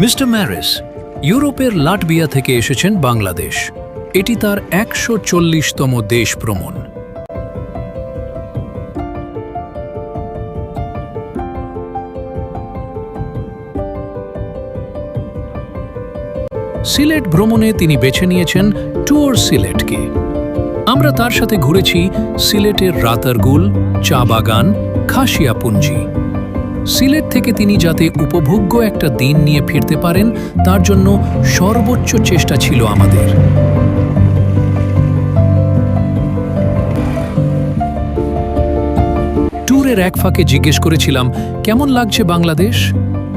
Mister Mary's ইউরোপের Latvia থেকে এসেছেন বাংলাদেশ। এটি তার ১৪০তম দেশ ভ্রমণ। সিলেট ভ্রমণে তিনি বেছে নিয়েছেন ট্যুর সিলেটকে। আমরা তার সাথে ঘুরেছি সিলেটের রাতারগুল, চা বাগান, খাসিয়াপুঞ্জি। সিলেট থেকে তিনি যাতে উপভোগ্য একটা দিন নিয়ে ফিরতে পারেন তার জন্য সর্বোচ্চ চেষ্টা ছিল আমাদের। ট্যুরের এক ফাঁকে জিজ্ঞেস করেছিলাম, কেমন লাগছে বাংলাদেশ?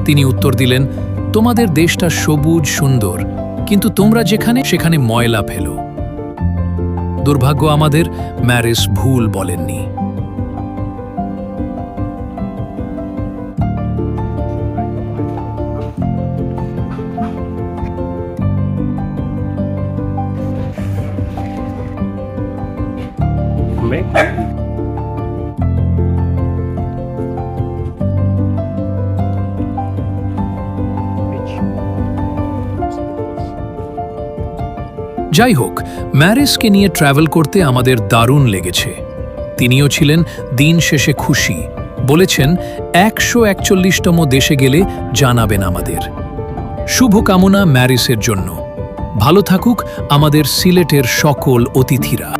তিনি উত্তর দিলেন, তোমাদের দেশটা সবুজ সুন্দর, কিন্তু তোমরা যেখানে সেখানে ময়লা ফেলো। দুর্ভাগ্য আমাদের, ম্যারিস ভুল বলেননি। যাই হোক, ম্যারিসকে নিয়ে ট্রাভেল করতে আমাদের দারুণ লেগেছে। তিনিও ছিলেন দিন শেষে খুশি। বলেছেন ১৪১তম দেশে গেলে জানাবেন আমাদের। শুভকামনা ম্যারিসের জন্য। ভালো থাকুক আমাদের সিলেটের সকল অতিথিরা।